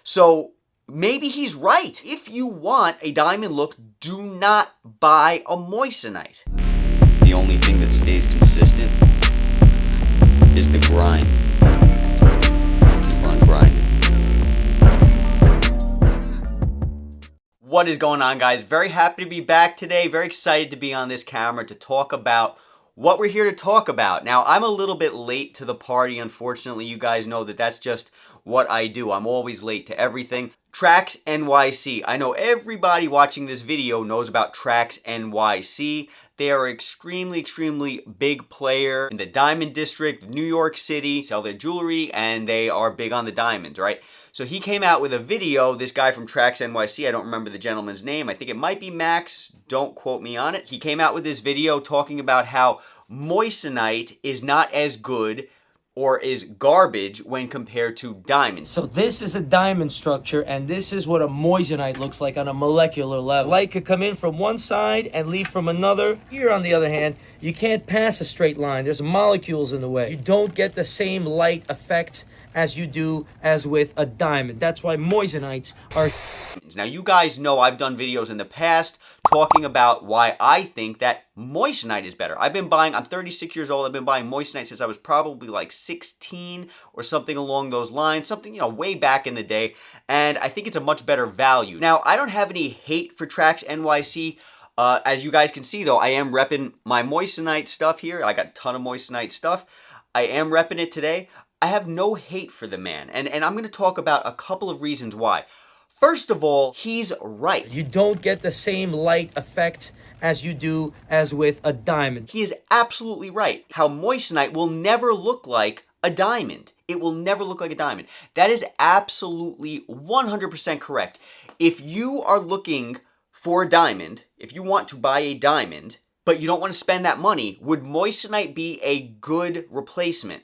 So maybe he's right. If you want a diamond look, do not buy a moissanite. The only thing that stays consistent is the grind. Keep on grinding. What is going on, guys? Very happy to be back today. Very excited to be on this camera to talk about what we're here to talk about. Now, I'm a little bit late to the party, unfortunately. You guys know that that's just what I do. I'm always late to everything. Trax NYC. I know everybody watching this video knows about Trax NYC. They are extremely big player in the Diamond District, New York City, sell their jewelry, and they are big on the diamonds, right? So he came out with a video, this guy from Trax NYC, I don't remember the gentleman's name, I think it might be Max, don't quote me on it. He came out with this video talking about how Moissanite is not as good or is garbage when compared to diamonds. So this is a diamond structure, and this is what a moissanite looks like on a molecular level. Light could come in from one side and leave from another. Here, on the other hand, you can't pass a straight line. There's molecules in the way. You don't get the same light effect as you do as with a diamond. That's why moissanites are... Now, you guys know I've done videos in the past talking about why I think that moissanite is better. I'm 36 years old. I've been buying moissanite since I was probably like 16 or something along those lines. Something, you know, way back in the day. And I think it's a much better value. Now, I don't have any hate for Trax NYC. As you guys can see, though, I am repping my moissanite stuff here. I got a ton of moissanite stuff. I am repping it today. I have no hate for the man. And I'm going to talk about a couple of reasons why. First of all, he's right. You don't get the same light effect as you do as with a diamond. He is absolutely right. How moissanite will never look like a diamond. It will never look like a diamond. That is absolutely 100% correct. If you are looking for a diamond, if you want to buy a diamond, but you don't want to spend that money, would moissanite be a good replacement?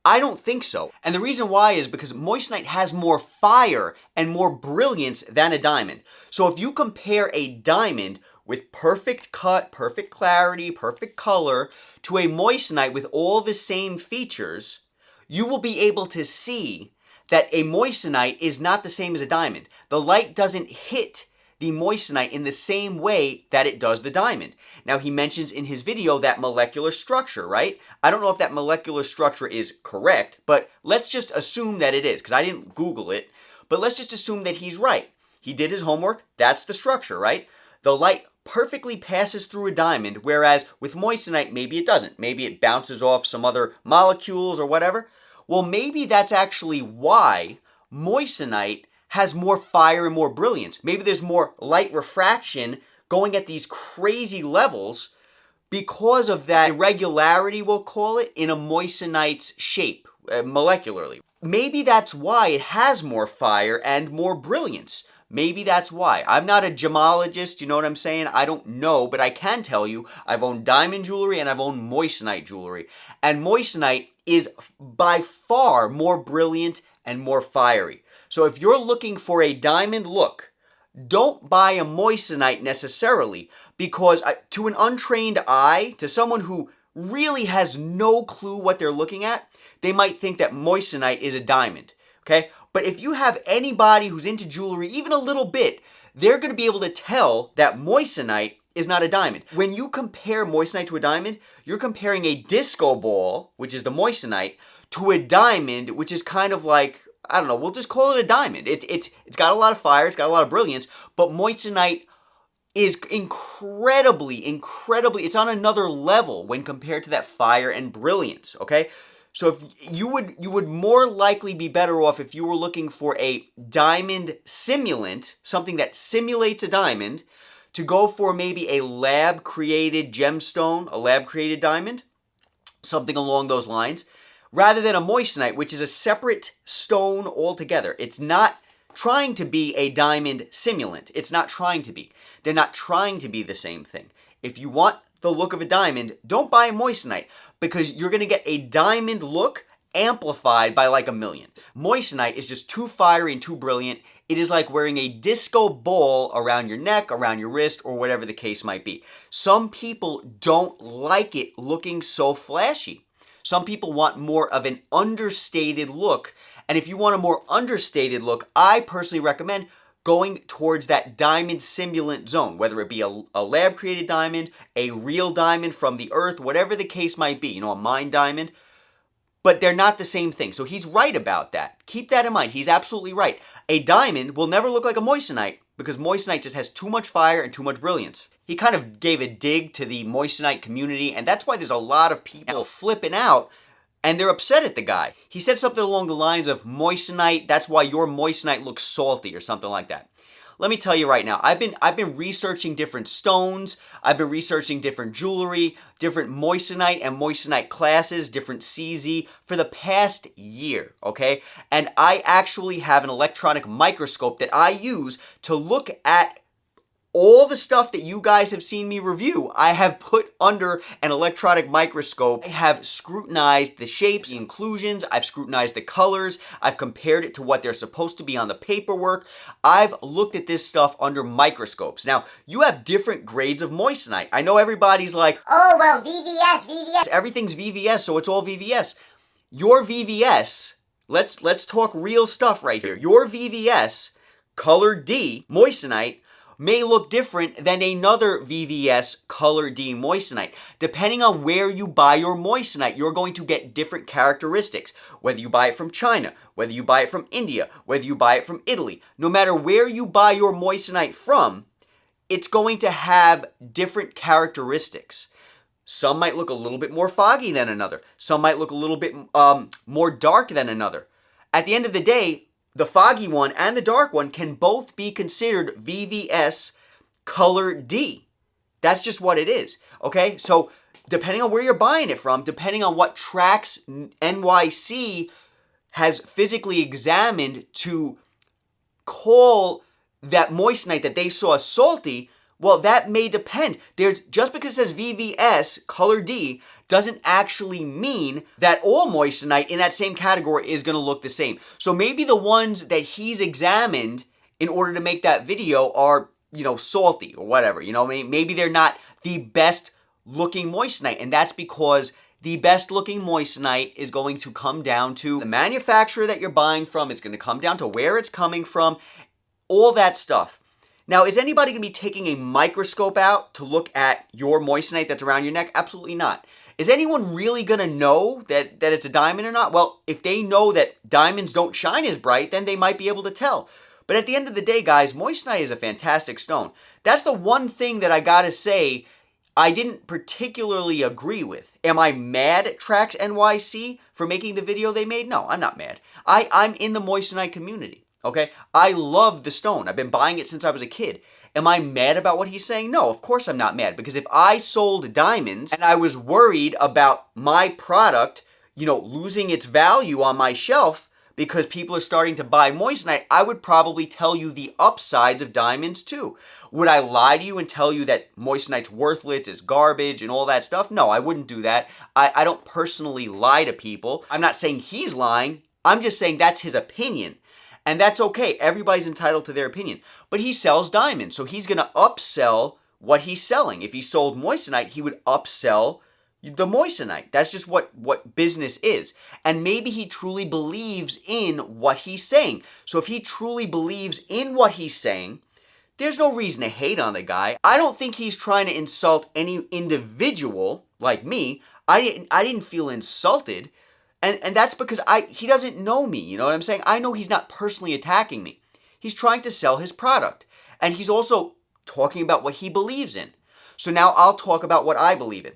I don't think so. And the reason why is because moissanite has more fire and more brilliance than a diamond. So if you compare a diamond with perfect cut, perfect clarity, perfect color to a moissanite with all the same features, you will be able to see that a moissanite is not the same as a diamond. The light doesn't hit the moissanite in the same way that it does the diamond. Now, he mentions in his video that molecular structure, right? I don't know if that molecular structure is correct, but let's just assume that it is, because I didn't Google it, but let's just assume that he's right. He did his homework. That's the structure, right? The light perfectly passes through a diamond, whereas with moissanite, maybe it doesn't. Maybe it bounces off some other molecules or whatever. Well, maybe that's actually why moissanite has more fire and more brilliance. Maybe there's more light refraction going at these crazy levels because of that irregularity, we'll call it, in a moissanite's shape, molecularly. Maybe that's why it has more fire and more brilliance. Maybe that's why. I'm not a gemologist, you know what I'm saying? I don't know, but I can tell you I've owned diamond jewelry and I've owned moissanite jewelry. And moissanite is by far more brilliant and more fiery. So if you're looking for a diamond look, don't buy a moissanite necessarily, because to an untrained eye, to someone who really has no clue what they're looking at, they might think that moissanite is a diamond, okay? But if you have anybody who's into jewelry even a little bit, they're going to be able to tell that moissanite is not a diamond. When you compare moissanite to a diamond, you're comparing a disco ball, which is the moissanite, to a diamond, which is kind of like, I don't know, we'll just call it a diamond. It's got a lot of fire, it's got a lot of brilliance, but moissanite is incredibly, it's on another level when compared to that fire and brilliance, okay? So if you would more likely be better off if you were looking for a diamond simulant, something that simulates a diamond, to go for maybe a lab-created gemstone, a lab-created diamond, something along those lines, rather than a moissanite, which is a separate stone altogether. It's not trying to be a diamond simulant. It's not trying to be. They're not trying to be the same thing. If you want the look of a diamond, don't buy a moissanite, because you're going to get a diamond look amplified by like a million. Moissanite is just too fiery and too brilliant. It is like wearing a disco ball around your neck, around your wrist, or whatever the case might be. Some people don't like it looking so flashy. Some people want more of an understated look, And if you want a more understated look, I personally recommend going towards that diamond simulant zone, whether it be a lab-created diamond, a real diamond from the earth, whatever the case might be, a mined diamond. But they're not the same thing. So he's right about that. Keep that in mind. He's absolutely right. A diamond will never look like a moissanite because moissanite just has too much fire and too much brilliance. He kind of gave a dig to the moissanite community, and that's why there's a lot of people flipping out, and they're upset at the guy. He said something along the lines of moissanite, that's why your moissanite looks salty or something like that. Let me tell you right now, I've been researching different stones, I've been researching different jewelry, different moissanite and moissanite classes, different CZ for the past year, okay? And I actually have an electronic microscope that I use to look at all the stuff that you guys have seen me review. I have put under an electronic microscope. I have scrutinized the shapes, the inclusions, I've scrutinized the colors, I've compared it to what they're supposed to be on the paperwork. I've looked at this stuff under microscopes. Now, you have different grades of moissanite. I know everybody's like, oh, well, VVS. Everything's VVS, so it's all VVS. Your VVS, let's talk real stuff right here. Your VVS, color D, moissanite, may look different than another VVS color D moissanite. Depending on where you buy your moissanite, you're going to get different characteristics. Whether you buy it from China, whether you buy it from India, whether you buy it from Italy, no matter where you buy your moissanite from, it's going to have different characteristics. Some might look a little bit more foggy than another. Some might look a little bit more dark than another. At the end of the day, the foggy one and the dark one can both be considered VVS color D. That's just what it is, okay? So depending on where you're buying it from, depending on what Trax NYC has physically examined to call that moissanite that they saw salty, well, that may depend. Just because it says VVS color D doesn't actually mean that all moissanite in that same category is going to look the same. So maybe the ones that he's examined in order to make that video are, salty or whatever. Maybe they're not the best looking moissanite, and that's because the best looking moissanite is going to come down to the manufacturer that you're buying from. It's going to come down to where it's coming from, all that stuff. Now, is anybody going to be taking a microscope out to look at your moissanite that's around your neck? Absolutely not. Is anyone really going to know that it's a diamond or not? Well, if they know that diamonds don't shine as bright, then they might be able to tell. But at the end of the day, guys, moissanite is a fantastic stone. That's the one thing that I got to say I didn't particularly agree with. Am I mad at Trax NYC for making the video they made? No, I'm not mad. I'm in the moissanite community. Okay, I love the stone. I've been buying it since I was a kid. Am I mad about what he's saying? No, of course I'm not mad. Because if I sold diamonds and I was worried about my product, losing its value on my shelf because people are starting to buy moissanite, I would probably tell you the upsides of diamonds too. Would I lie to you and tell you that moissanite's worthless, it's garbage, and all that stuff? No, I wouldn't do that. I don't personally lie to people. I'm not saying he's lying. I'm just saying that's his opinion. And that's okay. Everybody's entitled to their opinion. But he sells diamonds, so he's going to upsell what he's selling. If he sold moissanite, he would upsell the moissanite. That's just what business is. And maybe he truly believes in what he's saying. So if he truly believes in what he's saying, there's no reason to hate on the guy. I don't think he's trying to insult any individual like me. I didn't feel insulted. And that's because he doesn't know me, you know what I'm saying? I know he's not personally attacking me. He's trying to sell his product. And he's also talking about what he believes in. So now I'll talk about what I believe in.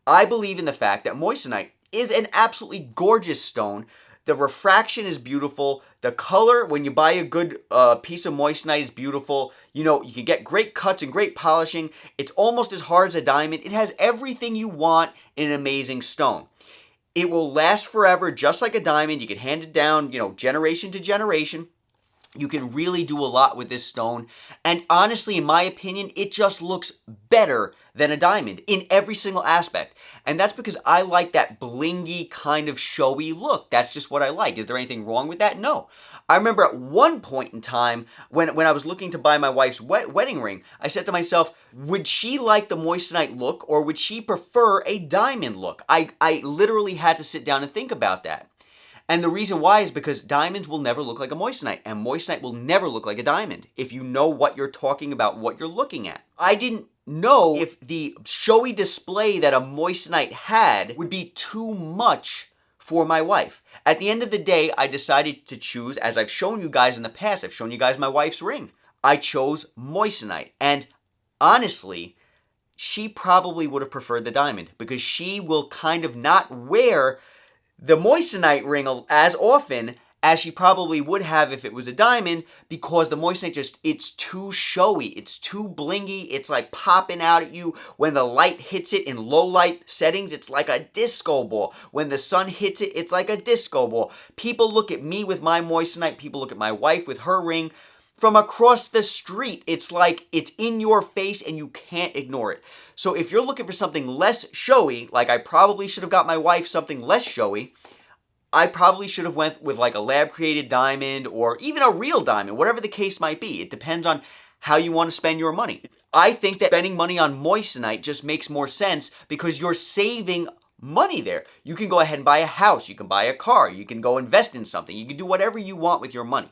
I believe in the fact that moissanite is an absolutely gorgeous stone. The refraction is beautiful. The color, when you buy a good piece of moissanite, is beautiful. You can get great cuts and great polishing. It's almost as hard as a diamond. It has everything you want in an amazing stone. It will last forever, just like a diamond. You can hand it down, generation to generation. You can really do a lot with this stone. And honestly, in my opinion, it just looks better than a diamond in every single aspect. And that's because I like that blingy kind of showy look. That's just what I like. Is there anything wrong with that? No. I remember at one point in time when I was looking to buy my wife's wedding ring, I said to myself, would she like the moissanite look or would she prefer a diamond look? I literally had to sit down and think about that. And the reason why is because diamonds will never look like a moissanite, and moissanite will never look like a diamond if you know what you're talking about, what you're looking at. I didn't know if the showy display that a moissanite had would be too much for my wife. At the end of the day, I decided to choose, as I've shown you guys in the past, I've shown you guys my wife's ring. I chose moissanite, and honestly, she probably would have preferred the diamond because she will kind of not wear the moissanite ring as often as she probably would have if it was a diamond, because the moissanite just, it's too showy, it's too blingy, it's like popping out at you. When the light hits it in low light settings, it's like a disco ball. When the sun hits it, it's like a disco ball. People look at me with my moissanite, people look at my wife with her ring. From across the street, it's like it's in your face and you can't ignore it. So if you're looking for something less showy, like I probably should have got my wife something less showy, I probably should have went with like a lab-created diamond or even a real diamond, whatever the case might be. It depends on how you want to spend your money. I think that spending money on moissanite just makes more sense because you're saving money there. You can go ahead and buy a house, you can buy a car, you can go invest in something, you can do whatever you want with your money.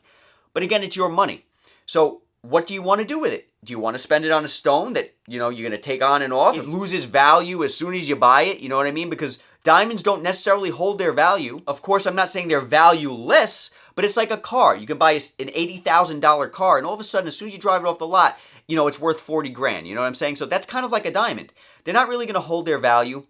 But again, it's your money. So what do you want to do with it? Do you want to spend it on a stone that, you know, you're going to take on and off? It loses value as soon as you buy it, you know what I mean? Because diamonds don't necessarily hold their value. Of course, I'm not saying they're valueless, but it's like a car. You can buy an $80,000 car, and all of a sudden, as soon as you drive it off the lot, you know, it's worth 40 grand, you know what I'm saying? So that's kind of like a diamond. They're not really going to hold their value,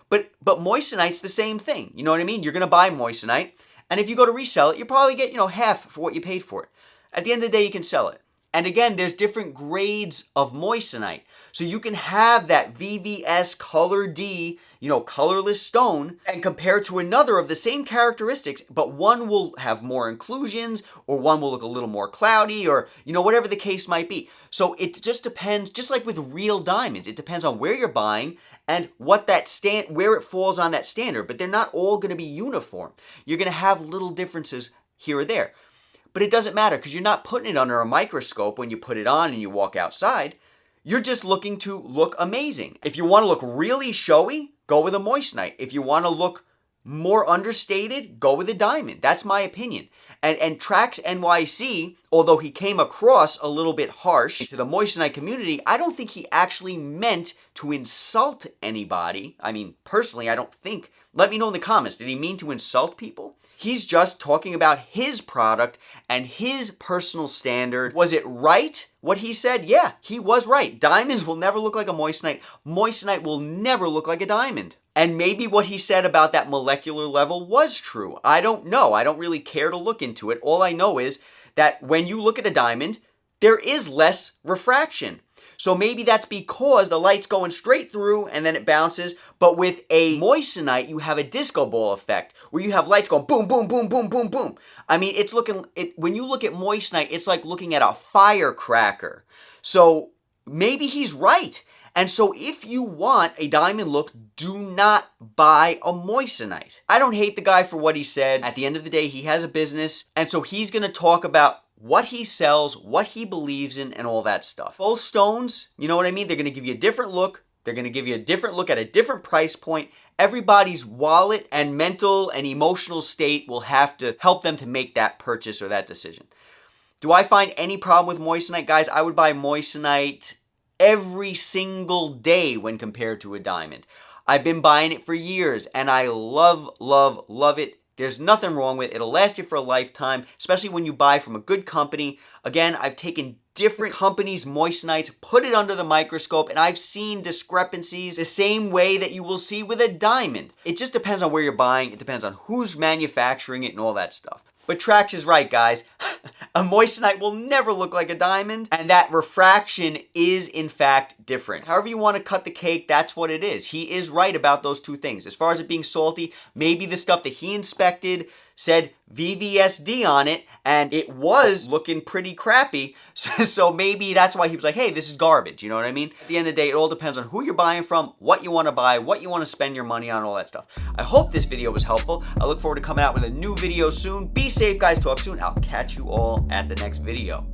but moissanite's the same thing, you know what I mean? You're going to buy moissanite, and if you go to resell it, you probably get, you know, half for what you paid for it. At the end of the day, you can sell it. And again, there's different grades of moissanite. So you can have that VVS Color D, you know, colorless stone, and compare to another of the same characteristics, but one will have more inclusions, or one will look a little more cloudy, or, you know, whatever the case might be. So it just depends, just like with real diamonds, it depends on where you're buying and what that where it falls on that standard, but they're not all going to be uniform. You're going to have little differences here or there. But it doesn't matter because you're not putting it under a microscope when you put it on and you walk outside. You're just looking to look amazing. If you want to look really showy, go with a moissanite. If you want to look more understated, go with a diamond. That's my opinion. And Trax NYC, although he came across a little bit harsh to the moissanite community, I don't think he actually meant to insult anybody. I mean, personally, I don't think. Let me know in the comments. Did he mean to insult people? He's just talking about his product and his personal standard. Was it right what he said? Yeah, he was right. Diamonds will never look like a moissanite. Moissanite will never look like a diamond. And maybe what he said about that molecular level was true. I don't know. I don't really care to look into it. All I know is that when you look at a diamond, there is less refraction. So maybe that's because the light's going straight through and then it bounces. But with a moissanite, you have a disco ball effect where you have lights going boom, boom, boom, boom, boom, boom. I mean, when you look at moissanite, it's like looking at a firecracker. So maybe he's right. And so if you want a diamond look, do not buy a moissanite. I don't hate the guy for what he said. At the end of the day, he has a business. And so he's going to talk about what he sells, what he believes in, and all that stuff. Both stones, you know what I mean? They're going to give you a different look. They're going to give you a different look at a different price point. Everybody's wallet and mental and emotional state will have to help them to make that purchase or that decision. Do I find any problem with moissanite? Guys, I would buy moissanite every single day when compared to a diamond. I've been buying it for years, and I love, love, love it. There's nothing wrong with it. It'll last you for a lifetime, especially when you buy from a good company. Again, I've taken different companies' moissanites, put it under the microscope, and I've seen discrepancies the same way that you will see with a diamond. It just depends on where you're buying. It depends on who's manufacturing it and all that stuff. But Trax is right, guys. A moissanite will never look like a diamond, and that refraction is, in fact, different. However you want to cut the cake, that's what it is. He is right about those two things. As far as it being salty, maybe the stuff that he inspected said VVSD on it, and it was looking pretty crappy, so maybe that's why he was like, hey, this is garbage, you know what I mean? At the end of the day, it all depends on who you're buying from, what you want to buy, what you want to spend your money on, all that stuff. I hope this video was helpful. I look forward to coming out with a new video soon. Be safe, guys. Talk soon. I'll catch you all at the next video.